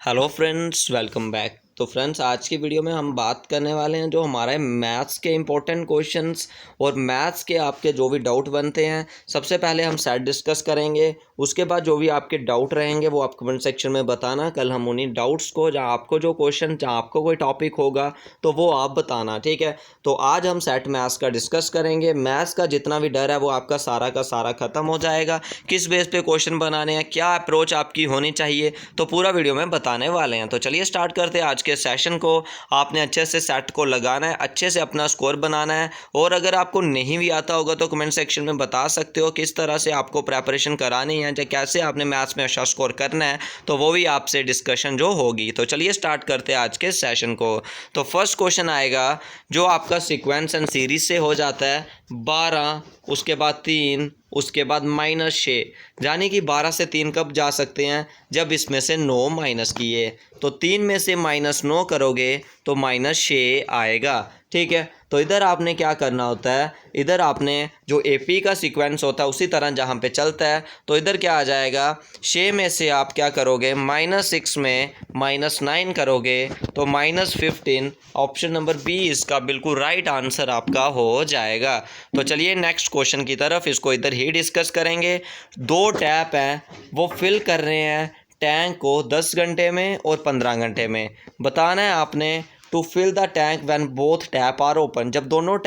Hello friends, welcome back. तो friends, आज की वीडियो में हम बात करने वाले हैं जो हमारे मैथ्स के इंपॉर्टेंट क्वेश्चंस और मैथ्स के आपके जो भी डाउट बनते हैं। सबसे पहले हम सेट डिस्कस करेंगे, उसके बाद जो भी आपके डाउट रहेंगे वो आप कमेंट सेक्शन में बताना। कल हम उन्हीं डाउट्स को, जहाँ आपको जो क्वेश्चन, जहाँ आपको कोई टॉपिक होगा तो वो आप बताना, ठीक है। तो आज हम सेट मैथ्स का डिस्कस करेंगे। मैथ्स का जितना भी डर है वो आपका सारा का सारा ख़त्म हो जाएगा। किस बेस पे क्वेश्चन बनाने हैं, क्या अप्रोच आपकी होनी चाहिए, तो पूरा वीडियो में बताने वाले हैं। तो चलिए स्टार्ट करते हैं आज के सेशन को। आपने अच्छे से सेट को लगाना है, अच्छे से अपना स्कोर बनाना है। और अगर आपको नहीं भी आता होगा तो कमेंट सेक्शन में बता सकते हो किस तरह से आपको प्रेपरेशन करानी है, या कैसे आपने मैथ्स में अच्छा स्कोर करना है, तो वो भी आपसे डिस्कशन जो होगी। तो चलिए स्टार्ट करते हैं आज के सेशन को। तो फर्स्ट क्वेश्चन आएगा जो आपका सीक्वेंस एंड सीरीज से हो जाता है 12, उसके बाद 3, उसके बाद -6, यानी कि 12 से 3 कब जा सकते हैं, जब इसमें से 9 माइनस किए। तो 3 में से -9 करोगे तो -6 आएगा, ठीक है। तो इधर आपने क्या करना होता है, इधर आपने जो एपी का सीक्वेंस होता है उसी तरह जहाँ पे चलता है। तो इधर क्या आ जाएगा, 6 में से आप क्या करोगे, -6 में -9 करोगे तो -15। ऑप्शन नंबर बी इसका बिल्कुल राइट आंसर आपका हो जाएगा। तो चलिए नेक्स्ट क्वेश्चन की तरफ, इसको इधर ही डिस्कस करेंगे। 2 टैप हैं, वो फिल कर रहे हैं टैंक को 10 घंटे में और 15 घंटे में। बताना है आपने to fill the tank when both tap are open. जब दोनों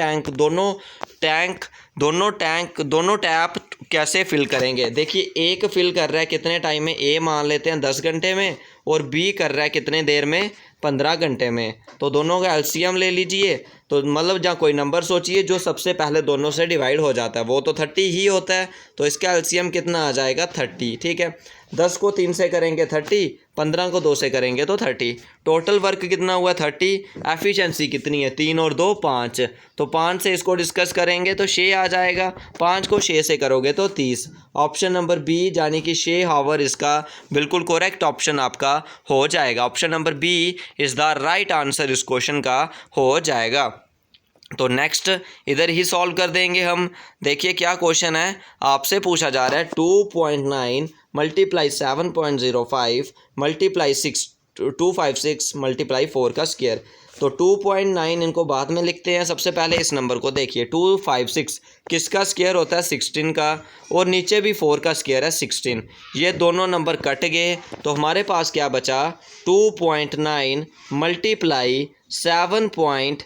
टैप कैसे फिल करेंगे। देखिए, एक फिल कर रहा है कितने टाइम में, ए मान लेते हैं 10 घंटे में, और बी कर रहा है कितने देर में, 15 घंटे में। तो दोनों का एलसीएम ले लीजिए। तो मतलब जहाँ कोई नंबर सोचिए जो सबसे पहले दोनों से डिवाइड हो जाता है, वो तो 30 ही होता है। तो इसका एलसीएम कितना आ जाएगा, 30, ठीक है। 10 को 3 से करेंगे 30, 15 को 2 से करेंगे तो 30। टोटल वर्क कितना हुआ, 30। एफिशिएंसी कितनी है, 3 और 2 5। तो 5 से इसको डिस्कस करेंगे तो 6 आ जाएगा। 5 को 6 से करोगे तो 30। ऑप्शन नंबर बी यानी कि 6 हावर इसका बिल्कुल करेक्ट ऑप्शन आपका हो जाएगा। Option number B is the right answer इस क्वेश्चन का हो जाएगा। तो नेक्स्ट इधर ही सॉल्व कर देंगे हम। देखिए क्या क्वेश्चन है, आपसे पूछा जा रहा है 2.9 मल्टीप्लाई 7.05 मल्टीप्लाई 256 मल्टीप्लाई 4 का स्क्वायर। तो 2.9 इनको बाद में लिखते हैं। सबसे पहले इस नंबर को देखिए, 256 किसका स्क्वायर होता है, 16 का, और नीचे भी 4 का स्क्वायर है 16। ये दोनों नंबर कट गए तो हमारे पास क्या बचा, 2.9 मल्टीप्लाई 7.05,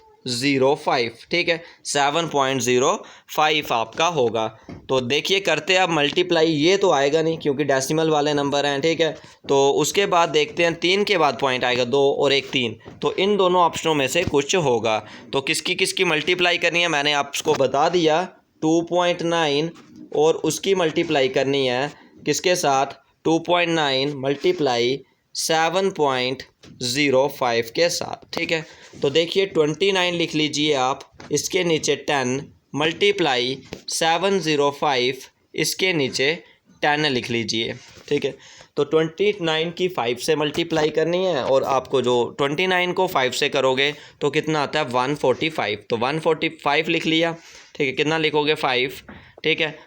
ठीक है। 7.05 आपका होगा। तो देखिए करते हैं अब मल्टीप्लाई, ये तो आएगा नहीं क्योंकि डेसिमल वाले नंबर हैं, ठीक है। तो उसके बाद देखते हैं 3 के बाद पॉइंट आएगा, 2 और 1 3। तो इन दोनों ऑप्शनों में से कुछ होगा। तो किसकी किसकी मल्टीप्लाई करनी है मैंने आपको बता दिया। 2.9 और उसकी मल्टीप्लाई करनी है किसके साथ, 2.9 मल्टीप्लाई 7.05 के साथ, ठीक है। तो देखिए 29 लिख लीजिए आप, इसके नीचे 10 मल्टीप्लाई 705, इसके नीचे 10 लिख लीजिए, ठीक है। तो 29 की 5 से मल्टीप्लाई करनी है, और आपको जो 29 को 5 से करोगे तो कितना आता है, 145। तो 145 लिख लिया, ठीक है। कितना लिखोगे, 5, ठीक है।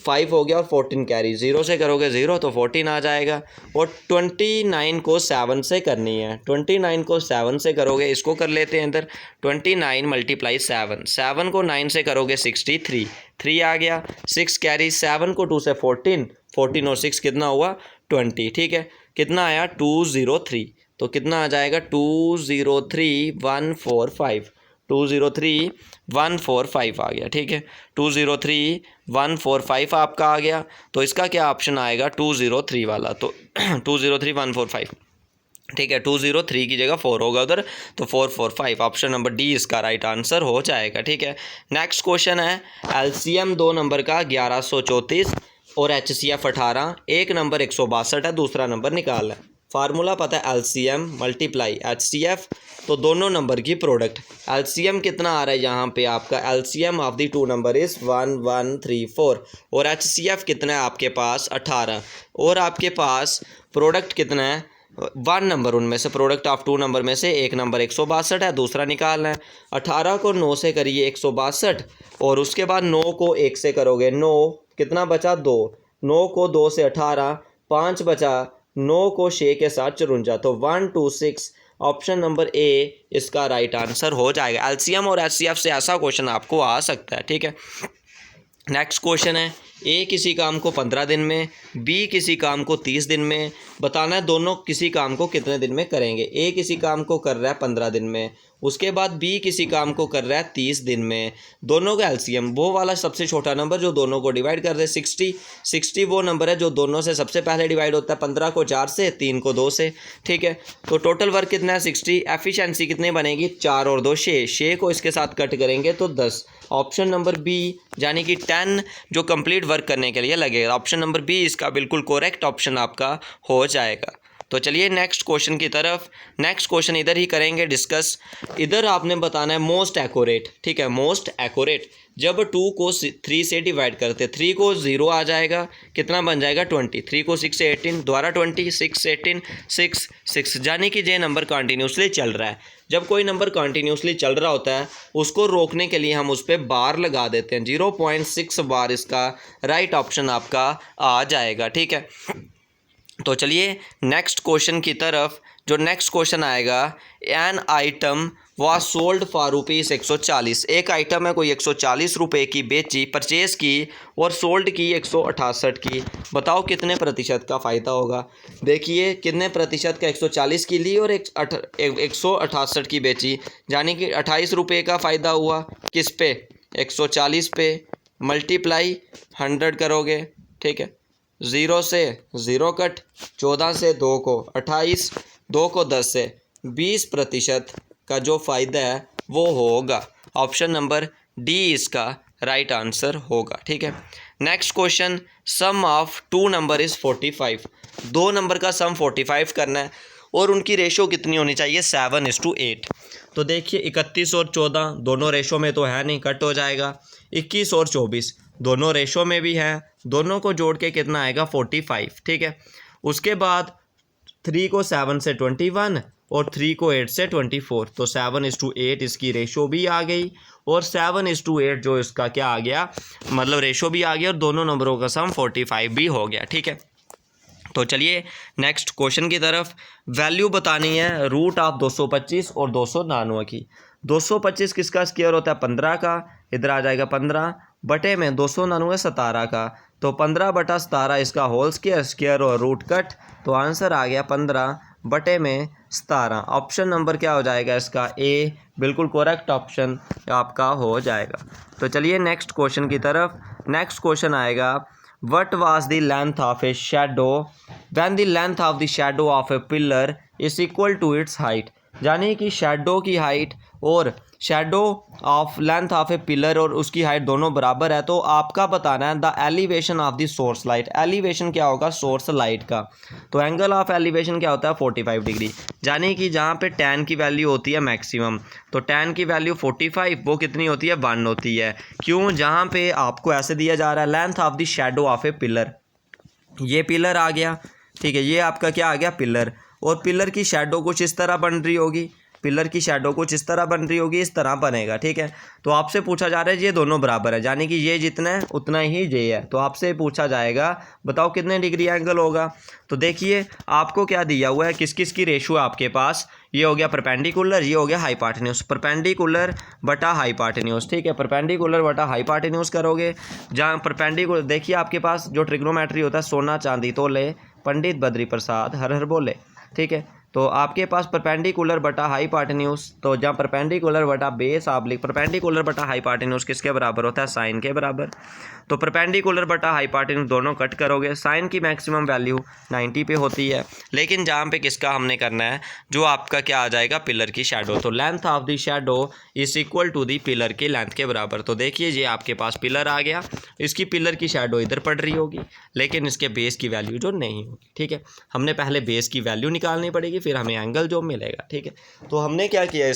5 हो गया और 14 कैरी, 0 से करोगे 0 तो 14 आ जाएगा। और 29 को 7 से करनी है, 29 को 7 से करोगे, इसको कर लेते हैं इधर। 29 मल्टीप्लाई 7, 7 को 9 से करोगे 63, 3 आ गया। 6 कैरी, 7 को 2 से 14, 14 और 6 कितना हुआ, 20, ठीक है। कितना आया, 203। तो कितना आ जाएगा, 203145, 203145 आ गया, ठीक है। 203145 आपका आ गया। तो इसका क्या ऑप्शन आएगा, 203 वाला। तो 203145, ठीक है। 203 की जगह 4 होगा उधर, तो 445, ऑप्शन नंबर डी इसका राइट आंसर हो जाएगा, ठीक है। नेक्स्ट क्वेश्चन है, एलसीएम 2 नंबर का 1134 और एचसीएफ 18, एक नंबर 162 है, दूसरा नंबर निकालना है। फार्मूला पता है, एलसीएम मल्टीप्लाई एचसीएफ, तो दोनों नंबर की प्रोडक्ट। एलसीएम कितना आ रहा है यहाँ पे आपका, LCM of the 2 number is 1134, और एचसीएफ कितना है आपके पास, 18, और आपके पास प्रोडक्ट कितना है, 1 नंबर, उनमें से प्रोडक्ट ऑफ 2 नंबर में से एक नंबर 162 है, दूसरा निकालना है। 18 को 9 से करिए 162, और उसके बाद 9 को 1 से करोगे 9, कितना बचा, 2। 9 को 2 से 18, 5 बचा, 9 को 6 के साथ 54, तो 126 ऑप्शन नंबर ए इसका राइट आंसर हो जाएगा। एलसीएम और एचसीएफ से ऐसा क्वेश्चन आपको आ सकता है, ठीक है। नेक्स्ट क्वेश्चन है, ए किसी काम को 15 दिन में, बी किसी काम को 30 दिन में, बताना है दोनों किसी काम को कितने दिन में करेंगे। ए किसी काम को कर रहा है 15 दिन में, उसके बाद बी किसी काम को कर रहा है 30 दिन में। दोनों का एलसीएम वो वाला सबसे छोटा नंबर जो दोनों को डिवाइड कर दे, 60 वो नंबर है जो दोनों से सबसे पहले डिवाइड होता है, 15 को 4 से, 3 को 2 से, ठीक है। तो टोटल वर्क कितना है 60, एफिशिएंसी कितनी बनेगी 4 और 2 6 को इसके साथ कट करेंगे तो 10। ऑप्शन नंबर बी यानी कि 10 जो कंप्लीट वर्क करने के लिए लगेगा। ऑप्शन नंबर बी इसका बिल्कुल करेक्ट ऑप्शन आपका हो जाएगा। तो चलिए नेक्स्ट क्वेश्चन की तरफ। नेक्स्ट क्वेश्चन इधर ही करेंगे डिस्कस। इधर आपने बताना है मोस्ट एक्यूरेट, ठीक है, मोस्ट एक्यूरेट। जब 2 को 3 से डिवाइड करते, 3 को 0 आ जाएगा, कितना बन जाएगा 20, 3 को 6 से 18, दोबारा 20, 6 18, 6 6, यानी कि ये नंबर कंटिन्यूसली चल रहा है। जब कोई नंबर कंटिन्यूसली चल रहा होता है उसको रोकने के लिए हम उस पर बार लगा देते हैं, 0.6 बार इसका राइट ऑप्शन आपका आ जाएगा, ठीक है। तो चलिए नेक्स्ट क्वेश्चन की तरफ। जो नेक्स्ट क्वेश्चन आएगा, an item was sold for rupees 140, एक आइटम है कोई 140 रुपये की बेची, परचेज़ की और सोल्ड की 168 की, बताओ कितने प्रतिशत का फ़ायदा होगा। देखिए कितने प्रतिशत का, 140 की ली और 168 की बेची, यानी कि 28 रुपये का फ़ायदा हुआ। किस पे, 140 पे, मल्टीप्लाई 100 करोगे, ठीक है, 0 से 0 कट, 14 से 2 को 28, 2 को 10 से 20% का जो फ़ायदा है वो होगा। ऑप्शन नंबर डी इसका राइट आंसर होगा, ठीक है। Next question, sum of 2 number is 45, 2 number का सम 45 करना है और उनकी रेशो कितनी होनी चाहिए 7:8। तो देखिए 31 और 14 दोनों रेशो में तो है नहीं, कट हो जाएगा। 21 और 24 दोनों रेशो में भी है, दोनों को जोड़ के कितना आएगा 45, ठीक है। उसके बाद 3 को 7 से 21 और 3 को 8 से 24, तो 7:8 इसकी रेशो भी आ गई और 7:8 जो इसका क्या आ गया, मतलब रेशो भी आ गया और दोनों नंबरों का सम 45 भी हो गया, ठीक है। तो चलिए नेक्स्ट क्वेश्चन की तरफ। वैल्यू बतानी है रूट ऑफ 225 और 299 की। 225 किसका स्क्वायर होता है 15 का, इधर आ जाएगा 15 बटे में 299 17 का, तो 15 बटा 17 इसका होल स्क्वायर, स्क्वायर और रूट कट, तो आंसर आ गया 15 बटे में 17। ऑप्शन नंबर क्या हो जाएगा इसका ए, बिल्कुल करेक्ट ऑप्शन आपका हो जाएगा। तो चलिए नेक्स्ट क्वेश्चन की तरफ। नेक्स्ट क्वेश्चन आएगा, what was the length of a shadow when the length of the shadow of a pillar is equal to its height, यानी कि शैडो की हाइट और shadow of length of A pillar और उसकी height दोनों बराबर है, तो आपका बताना है the elevation of the source light. Elevation क्या होगा सोर्स लाइट का, तो एंगल ऑफ एलिवेशन क्या होता है 45 डिग्री, यानी कि जहाँ पे tan की वैल्यू होती है मैक्सिमम, तो tan की वैल्यू 45 वो कितनी होती है 1 होती है। क्यों, जहाँ पे आपको ऐसे दिया जा रहा है length of the shadow of A pillar, ये पिलर आ गया, ठीक है, ये आपका क्या आ गया पिलर, और पिलर की शैडो कुछ इस तरह बन रही होगी, पिलर की शैडो कुछ इस तरह बन रही होगी, इस तरह बनेगा, ठीक है। तो आपसे पूछा जा रहा है ये दोनों बराबर है, यानी कि ये जितना है उतना ही ये है, तो आपसे पूछा जाएगा बताओ कितने डिग्री एंगल होगा। तो देखिए आपको क्या दिया हुआ है, किस किस की रेशो आपके पास, ये हो गया परपेंडिकुलर, ये हो गया हाइपोटेन्यूज, परपेंडिकुलर बटा हाइपोटेन्यूज, ठीक है, परपेंडिकुलर बटा हाइपोटेन्यूज करोगे। जहाँ परपेंडिकुलर देखिए आपके पास जो ट्रिग्नोमेट्री होता है सोना चांदी तोले, पंडित बद्री प्रसाद हर हर बोले, ठीक है। तो आपके पास परपेंडिकुलर बटा हाइपोटेन्यूज, तो जहाँ परपेंडिकुलर बटा बेस ऑब्लिक, परपेंडिकुलर बटा हाइपोटेन्यूज किसके बराबर होता है साइन के बराबर। तो परपेंडिकुलर बटा हाइपोटेन्यूज दोनों कट करोगे, साइन की मैक्सिमम वैल्यू 90 पे होती है, लेकिन जहाँ पे किसका हमने करना है जो आपका क्या आ जाएगा पिलर की शैडो, तो length of the shadow is equal to the pillar की लेंथ के बराबर। तो देखिए ये आपके पास पिलर आ गया, इसकी पिलर की शैडो इधर पड़ रही होगी लेकिन इसके बेस की वैल्यू जो नहीं होगी, ठीक है। हमने पहले बेस की वैल्यू निकालनी पड़ेगी फिर हमें एंगल जो मिलेगा, ठीक है। तो हमने क्या किया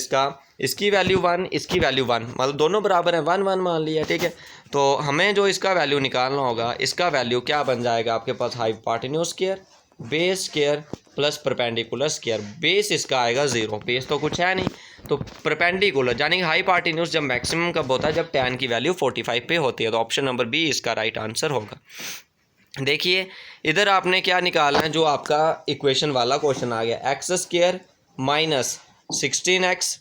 इसकी वैल्यू 1, इसकी वैल्यू 1, मतलब दोनों बराबर है 1 1 मान लिया, ठीक है। तो हमें जो इसका वैल्यू निकालना होगा, इसका वैल्यू क्या बन जाएगा आपके पास hypotenuse square base square plus perpendicular square. Base इसका आएगा 0, बेस तो कुछ है नहीं, तो परपेंडिकुलर यानी कि हाइपोटेन्यूज जब मैक्सिमम कब होता है जब tan की वैल्यू 45 पे होती है, तो ऑप्शन नंबर बी इसका राइट आंसर होगा। देखिए इधर आपने क्या निकालना है, जो आपका इक्वेशन वाला क्वेश्चन आ गया, x square minus 16x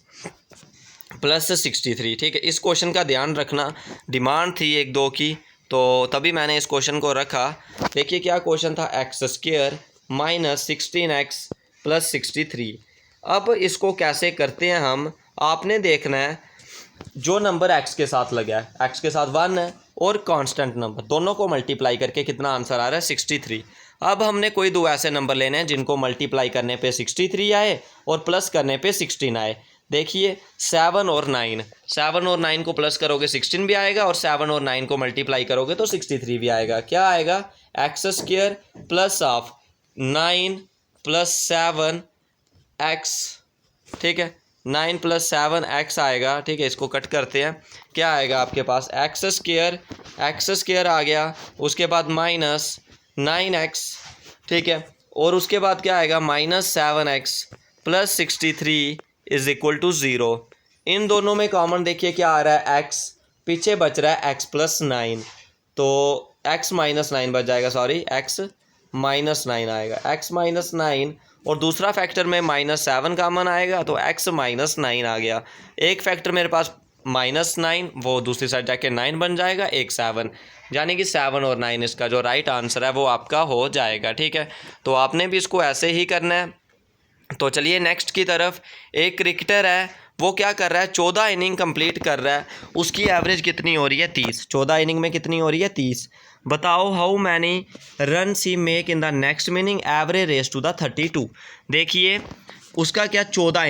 plus 63। ठीक है, इस क्वेश्चन का ध्यान रखना, डिमांड थी एक दो की, तो तभी मैंने इस क्वेश्चन को रखा। देखिए क्या क्वेश्चन था, x square minus 16x plus 63। अब इसको कैसे करते हैं हम, आपने देखना है जो नंबर x के साथ लगा है, x के साथ 1 है और कांस्टेंट नंबर, दोनों को मल्टीप्लाई करके कितना आंसर आ रहा है 63। अब हमने कोई दो ऐसे नंबर लेने हैं जिनको मल्टीप्लाई करने पे 63 आए और प्लस करने पे 16 आए। देखिए 7 और 9, 7 और 9 को प्लस करोगे 16 भी आएगा और 7 और 9 को मल्टीप्लाई करोगे तो 63 भी आएगा। क्या आएगा, x square plus of 9 plus 7x। ठीक है, 9 प्लस 7x आएगा। ठीक है, इसको कट करते हैं, क्या आएगा आपके पास, एक्स स्क्वायर आ गया, उसके बाद माइनस 9x। ठीक है, और उसके बाद क्या आएगा, minus 7x plus 63 is equal to 0। इन दोनों में कॉमन देखिए क्या आ रहा है, x, पीछे बच रहा है x प्लस 9, तो x माइनस 9 बच जाएगा, सॉरी x माइनस 9 आएगा, x माइनस 9, और दूसरा फैक्टर में माइनस 7 कॉमन आएगा तो x माइनस 9 आ गया। एक फैक्टर मेरे पास माइनस 9, वो दूसरी साइड जाके 9 बन जाएगा, एक 7, यानी कि 7 और 9 इसका जो राइट आंसर है वो आपका हो जाएगा। ठीक है, तो आपने भी इसको ऐसे ही करना है। तो चलिए नेक्स्ट की तरफ, एक क्रिकेटर है, वो क्या कर रहा है, 14 इनिंग कंप्लीट कर रहा है, उसकी एवरेज कितनी हो रही है 30, 14 इनिंग में कितनी हो रही है 30। बताओ how many run he make in the next inning average raise to the 32। देखिए उसका क्या, 14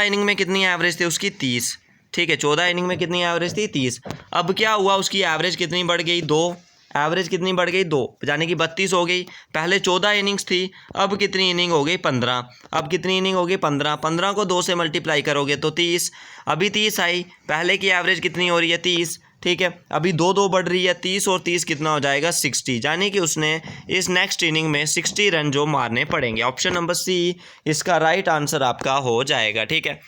इनिंग में कितनी एवरेज थी उसकी 30। ठीक है, 14 इनिंग में कितनी एवरेज थी 30। अब क्या हुआ, उसकी एवरेज कितनी बढ़ गई, 2, एवरेज कितनी बढ़ गई 2, यानी कि 32 हो गई। पहले 14 इनिंग्स थी, अब कितनी इनिंग हो गई 15, अब कितनी इनिंग हो गई 15, 15 को 2 से मल्टीप्लाई करोगे तो 30, अभी 30 आई, पहले की एवरेज कितनी हो रही है 30। ठीक है, अभी 2 बढ़ रही है, 30 और 30 कितना हो जाएगा 60, यानी कि उसने इस नेक्स्ट इनिंग में 60 रन जो मारने पड़ेंगे। ऑप्शन नंबर सी इसका राइट आंसर आपका हो जाएगा। ठीक है,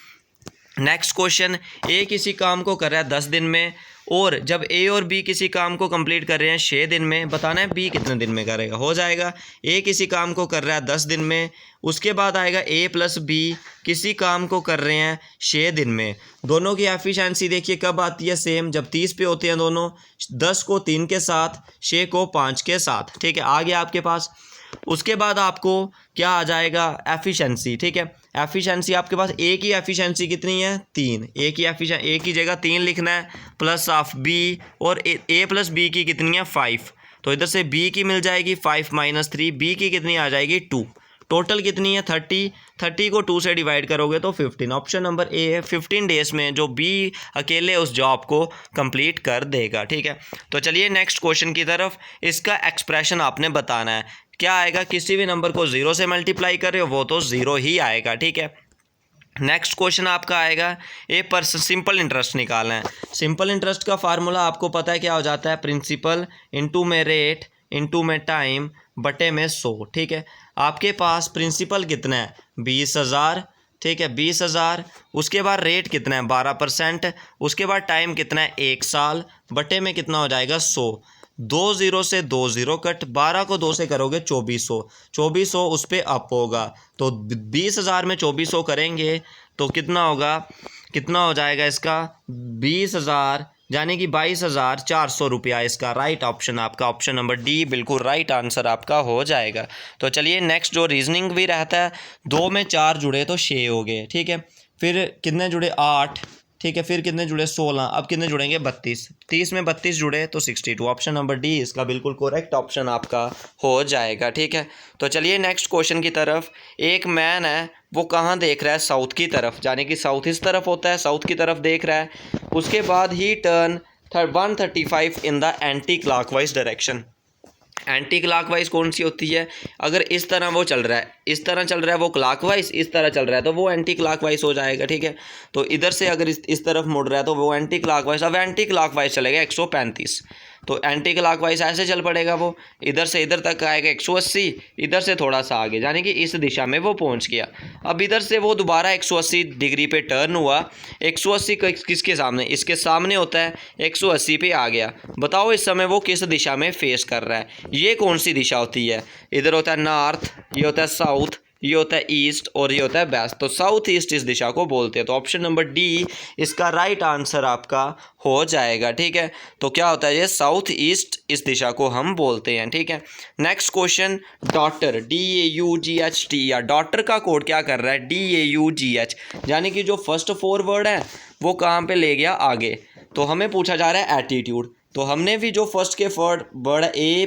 नेक्स्ट क्वेश्चन, ए किसी काम को कर रहा है 10 दिन में, और जब ए और बी किसी काम को कंप्लीट कर रहे हैं 6 दिन में, बताना है बी कितने दिन में करेगा। हो जाएगा, ए किसी काम को कर रहा है 10 दिन में, उसके बाद आएगा ए प्लस बी किसी काम को कर रहे हैं 6 दिन में। दोनों की एफिशिएंसी देखिए कब आती है सेम, जब 30 पे होते हैं दोनों, 10 को 3 के साथ, 6 को 5 के साथ। ठीक है, आ गया आपके पास। उसके बाद आपको क्या आ जाएगा, एफिशिएंसी। ठीक है, एफिशिएंसी आपके पास ए की एफिशिएंसी कितनी है 3, ए की जगह 3 लिखना है, प्लस ऑफ बी, और ए प्लस बी की कितनी है 5, तो इधर से बी की मिल जाएगी 5 माइनस 3, बी की कितनी आ जाएगी 2, टोटल कितनी है 30, 30 को 2 से डिवाइड करोगे तो 15। ऑप्शन नंबर ए है, 15 डेज में जो बी अकेले उस जॉब को कंप्लीट कर देगा। ठीक है, तो चलिए नेक्स्ट क्वेश्चन की तरफ, इसका एक्सप्रेशन आपने बताना है। क्या आएगा, किसी भी नंबर को 0 से मल्टीप्लाई कर रहे हो वो तो 0 ही आएगा। ठीक है, नेक्स्ट क्वेश्चन आपका आएगा, ए पर सिंपल इंटरेस्ट निकालना है। सिंपल इंटरेस्ट का फार्मूला आपको पता है क्या हो जाता है, प्रिंसिपल इंटू में रेट इंटू में टाइम बटे में 100। ठीक है, आपके पास प्रिंसिपल कितना है 20,000। ठीक है, 20,000, उसके बाद रेट कितना है 12%, उसके बाद टाइम कितना है 1 साल, बटे में कितना हो जाएगा 100, 2 0 से 2 0 कट, 12 को 2 से करोगे 2400, 2400 उस पर अप होगा, तो 20,000 में 2400 करेंगे तो कितना होगा, कितना हो जाएगा इसका 20,000, यानी कि 22,400 रुपया इसका राइट ऑप्शन आपका, ऑप्शन नंबर डी बिल्कुल राइट आंसर आपका हो जाएगा। तो चलिए नेक्स्ट जो रीजनिंग भी रहता है, 2 में 4 जुड़े तो 6 हो गए। ठीक है, फिर कितने जुड़े 8, ठीक है, फिर कितने जुड़े 16, अब कितने जुड़ेंगे 32, 30 में 32 जुड़े तो 62, ऑप्शन नंबर डी इसका बिल्कुल करेक्ट ऑप्शन आपका हो जाएगा। ठीक है, तो चलिए नेक्स्ट क्वेश्चन की तरफ, एक मैन है वो कहाँ देख रहा है, साउथ की तरफ, यानी कि साउथ इस तरफ होता है, साउथ की तरफ देख रहा है। उसके बाद ही turn 135 in the anti clockwise direction. Anti clockwise कौन सी होती है, अगर इस तरह वो चल रहा है, इस तरह चल रहा है वो क्लॉकवाइज, इस तरह चल रहा है तो वो एंटी क्लॉकवाइज हो जाएगा। ठीक है, तो इधर से अगर इस तरफ मुड़ रहा है तो वो एंटी क्लॉकवाइज, अब एंटी क्लॉकवाइज चलेगा 135, तो एंटी क्लॉकवाइज ऐसे चल पड़ेगा, वो इधर से इधर तक आएगा 180, इधर से थोड़ा सा आगे, यानी कि इस दिशा में वो पहुंच गया। अब इधर से वो दोबारा 180 डिग्री पे टर्न हुआ, 180 किसके सामने, इसके सामने होता है, 180 पे आ गया। बताओ इस समय वो किस दिशा में फेस कर रहा है, ये कौन सी दिशा होती है? इधर होता है नॉर्थ, ये होता है साउथ, ये होता है ईस्ट और ये होता है वेस्ट। तो साउथ ईस्ट इस दिशा को बोलते हैं। तो ऑप्शन नंबर डी इसका राइट आंसर आपका हो जाएगा। ठीक है, तो क्या होता है ये साउथ ईस्ट इस दिशा को हम बोलते हैं। ठीक है, नेक्स्ट क्वेश्चन, डॉटर, DAUGHT, या डॉटर का कोड क्या कर रहा है, DAUGH, यानी कि जो फर्स्ट 4 वर्ड है वो कहाँ पे ले गया आगे। तो हमें पूछा जा रहा है एटीट्यूड, तो हमने भी जो फर्स्ट के वर्ड है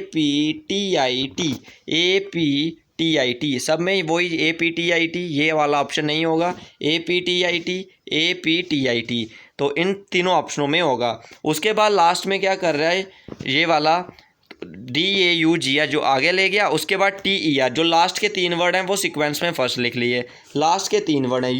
APTIT सब में वही APTIT, ये वाला ऑप्शन नहीं होगा, APTIT, तो इन तीनों ऑप्शनों में होगा। उसके बाद लास्ट में क्या कर रहा है, ये वाला DAUG जो आगे ले गया, उसके बाद TER, जो लास्ट के 3 वर्ड हैं वो सीक्वेंस में फर्स्ट लिख लिए, लास्ट के 3 वर्ड हैं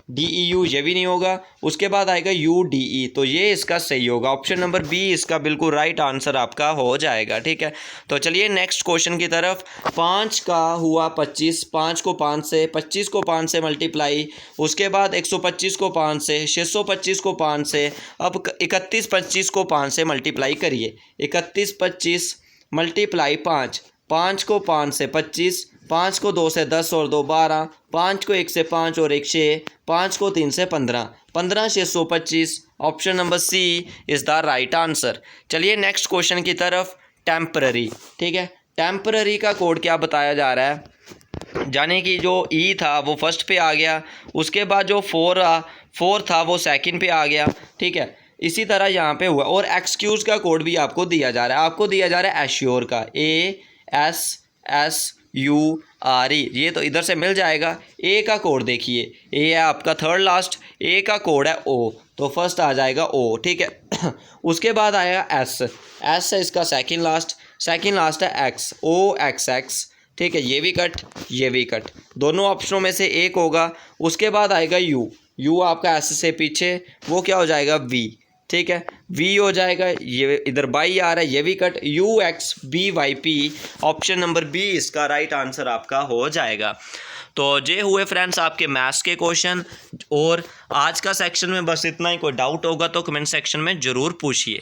DEU, ये भी नहीं होगा, उसके बाद आएगा UDE, तो ये इसका सही होगा। ऑप्शन नंबर बी इसका बिल्कुल राइट आंसर आपका हो जाएगा। ठीक है, तो चलिए नेक्स्ट क्वेश्चन की तरफ। 5 का हुआ 25, 5 को 5 से, 25 को 5 से मल्टीप्लाई, उसके बाद 125 को 5 से, 625 को 5 से, अब 31 25 को 5 से मल्टीप्लाई करिए। 31 25 मल्टीप्लाई 5, 5 को 5 से 25, 5 को 2 से 10 और 2 12, 5 को 1 से 5 और 1 6, 5 को 3 से 15, 15 625, option number C is the right answer. चलिए नेक्स्ट क्वेश्चन की तरफ। टेम्पररी, ठीक है, टेम्पररी का कोड क्या बताया जा रहा है, यानी कि जो ई था वो फर्स्ट पे आ गया, उसके बाद जो 4 था वो सेकंड पे आ गया। ठीक है, इसी तरह यहाँ पे हुआ। और एक्सक्यूज़ का कोड भी आपको दिया जा रहा है, आपको दिया जा रहा है एश्योर का, ASSURE, ये तो इधर से मिल जाएगा। ए का कोड देखिए, ए है आपका थर्ड लास्ट, ए का कोड है O, तो फर्स्ट आ जाएगा O। ठीक है, उसके बाद आएगा एस है इसका सेकंड लास्ट है OXX। ठीक है, ये भी कट, दोनों ऑप्शनों में से एक होगा। उसके बाद आएगा यू आपका एस से पीछे, वो क्या हो जाएगा V। ठीक है, V हो जाएगा, ये इधर बाई आ रहा है, ये भी cut, UXBYP, option number B इसका राइट आंसर आपका हो जाएगा। तो ये हुए फ्रेंड्स आपके मैथ्स के क्वेश्चन, और आज का सेक्शन में बस इतना ही। कोई डाउट होगा तो कमेंट सेक्शन में ज़रूर पूछिए।